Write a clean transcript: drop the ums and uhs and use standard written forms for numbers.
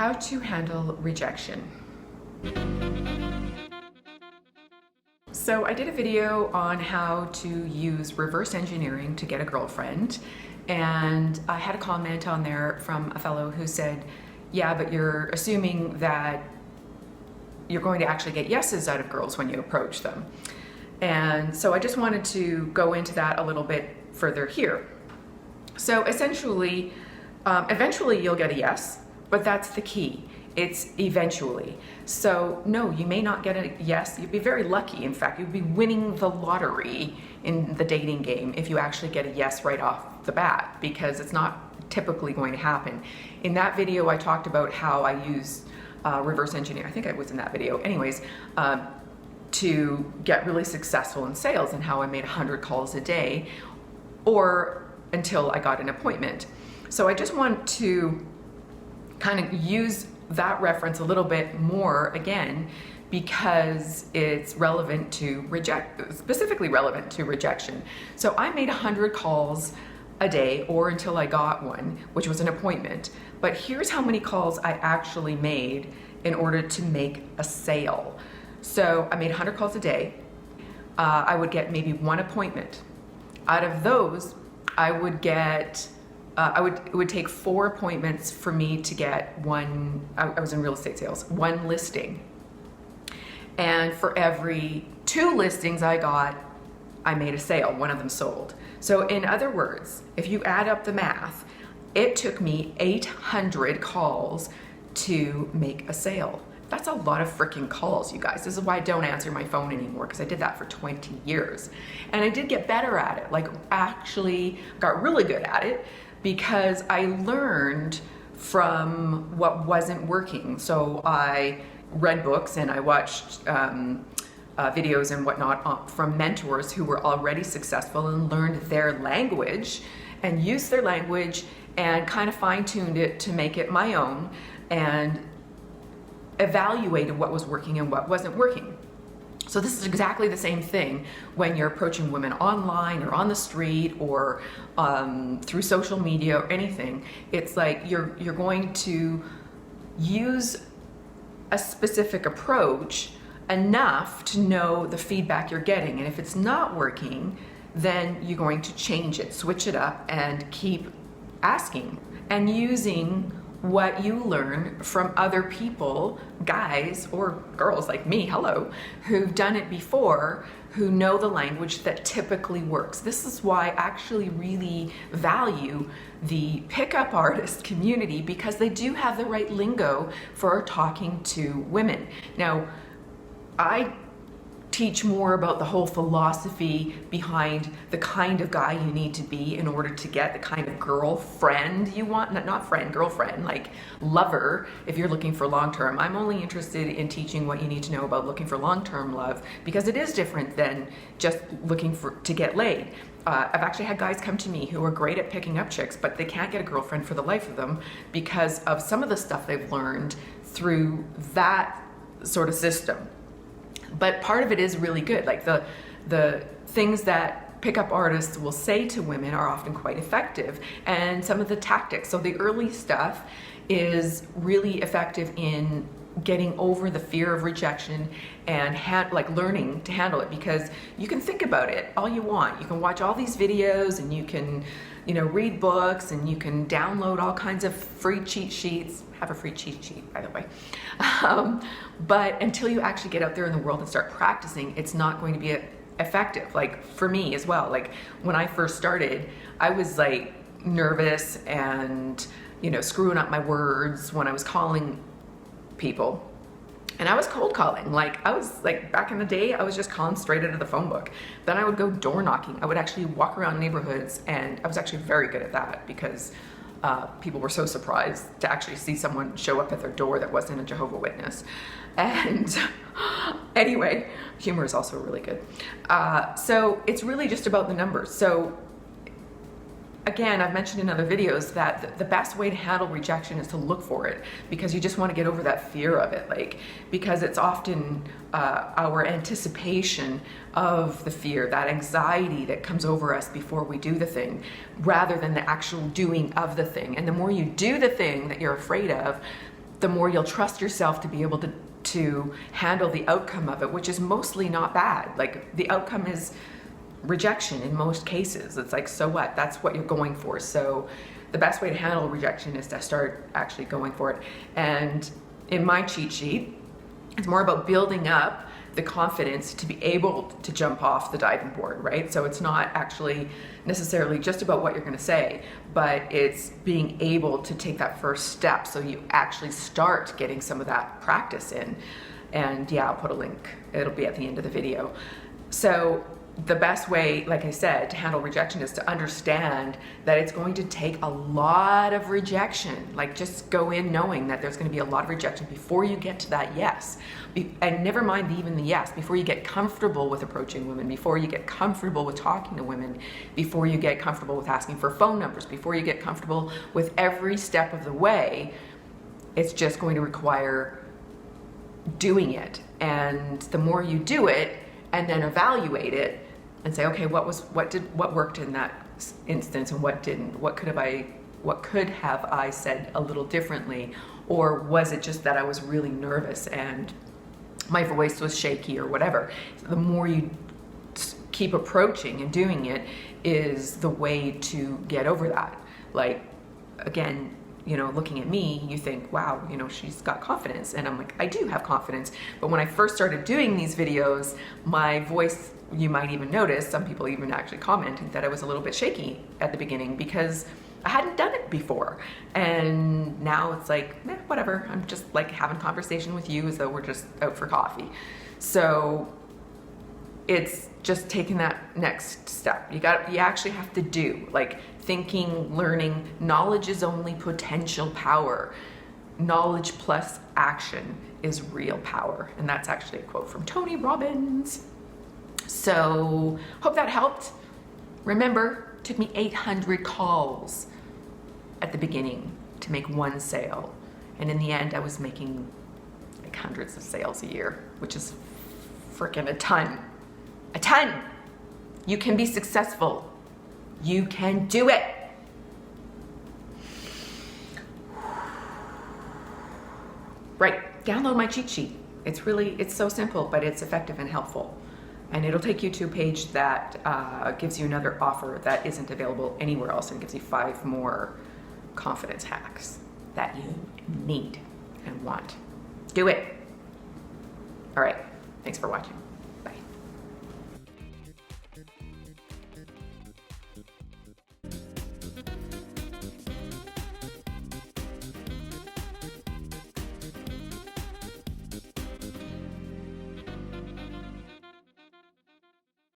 How to handle rejection. So I did a video on how to use reverse engineering to get a girlfriend, and I had a comment on there from a fellow who said, yeah, but you're assuming that you're going to actually get yeses out of girls when you approach them. And so I just wanted to go into that a little bit further here. So essentially, eventually you'll get a yes, but that's the key. It's eventually. So no, you may not get a yes. You'd be very lucky. In fact, you'd be winning the lottery in the dating game if you actually get a yes right off the bat, because it's not typically going to happen. In that video, I talked about how I use reverse engineer. I think I was in that video. Anyways, to get really successful in sales, and how I made 100 calls a day or until I got an appointment. So I just want to kind of use that reference a little bit more again, because it's relevant to specifically relevant to rejection. So I made 100 calls a day or until I got one, which was an appointment. But here's how many calls I actually made in order to make a sale. So I made 100 calls a day. I would get maybe one appointment. Out of those, I would get it would take 4 appointments for me to get one. I was in real estate sales, one listing. And for every 2 listings I got, I made a sale. One of them sold. So in other words, if you add up the math, it took me 800 calls to make a sale. That's a lot of freaking calls, you guys. This is why I don't answer my phone anymore, because I did that for 20 years. And I did get better at it, like actually got really good at it, because I learned from what wasn't working. So I read books and I watched videos and whatnot from mentors who were already successful and learned their language and used their language and kind of fine-tuned it to make it my own, and evaluated what was working and what wasn't working. So this is exactly the same thing when you're approaching women online or on the street or through social media or anything. It's like you're going to use a specific approach enough to know the feedback you're getting. And if it's not working, then you're going to change it, switch it up, and keep asking and using what you learn from other people, guys or girls like me, hello, who've done it before, who know the language that typically works. This is why I actually really value the pickup artist community, because they do have the right lingo for talking to women. Now, I teach more about the whole philosophy behind the kind of guy you need to be in order to get the kind of girlfriend you want. Not friend, girlfriend, like lover, if you're looking for long-term. I'm only interested in teaching what you need to know about looking for long-term love, because it is different than just looking to get laid. I've actually had guys come to me who are great at picking up chicks, but they can't get a girlfriend for the life of them because of some of the stuff they've learned through that sort of system. But part of it is really good. Like the things that pickup artists will say to women are often quite effective, and some of the tactics. So the early stuff is really effective in getting over the fear of rejection and learning to handle it, because you can think about it all you want. You can watch all these videos, and you can, read books, and you can download all kinds of free cheat sheets. I have a free cheat sheet, by the way. But until you actually get out there in the world and start practicing, it's not going to be effective. Like for me as well, like when I first started, I was like nervous and, screwing up my words when I was calling people. And I was cold calling. Like I was like, back in the day, I was just calling straight out of the phone book. Then I would go door knocking. I would actually walk around neighborhoods, and I was actually very good at that, because people were so surprised to actually see someone show up at their door that wasn't a Jehovah's Witness. And anyway, humor is also really good. So it's really just about the numbers. So again, I've mentioned in other videos that the best way to handle rejection is to look for it, because you just want to get over that fear of it, because it's often our anticipation of the fear, that anxiety that comes over us before we do the thing, rather than the actual doing of the thing. And the more you do the thing that you're afraid of, the more you'll trust yourself to be able to handle the outcome of it, which is mostly not bad. Like, the outcome is rejection in most cases. It's like, so what? That's what you're going for. So the best way to handle rejection is to start actually going for it. And in my cheat sheet, it's more about building up the confidence to be able to jump off the diving board, right? So it's not actually necessarily just about what you're going to say, but it's being able to take that first step so you actually start getting some of that practice in. And yeah, I'll put a link. It'll be at the end of the video. So the best way, like I said, to handle rejection is to understand that it's going to take a lot of rejection. Like, just go in knowing that there's going to be a lot of rejection before you get to that yes. And never mind even the yes, before you get comfortable with approaching women, before you get comfortable with talking to women, before you get comfortable with asking for phone numbers, before you get comfortable with every step of the way, it's just going to require doing it. And the more you do it and then evaluate it and say, okay, what worked in that instance and what didn't? What could have I said a little differently? Or was it just that I was really nervous and my voice was shaky or whatever? The more you keep approaching and doing it is the way to get over that. Like, again, you know, looking at me, you think, wow, you know, she's got confidence. And I'm like, I do have confidence. But when I first started doing these videos, my voice, you might even notice, some people even actually commented that I was a little bit shaky at the beginning because I hadn't done it before. And now it's like, whatever. I'm just like having a conversation with you as though we're just out for coffee. So it's just taking that next step. You actually have to do, like, thinking, learning. Knowledge is only potential power. Knowledge plus action is real power. And that's actually a quote from Tony Robbins. So hope that helped. Remember, it took me 800 calls at the beginning to make one sale. And in the end, I was making like hundreds of sales a year, which is freaking a ton. A ton. You can be successful. You can do it. Right, download my cheat sheet. It's so simple, but it's effective and helpful. And it'll take you to a page that gives you another offer that isn't available anywhere else, and gives you 5 more confidence hacks that you need and want. Do it. All right, thanks for watching.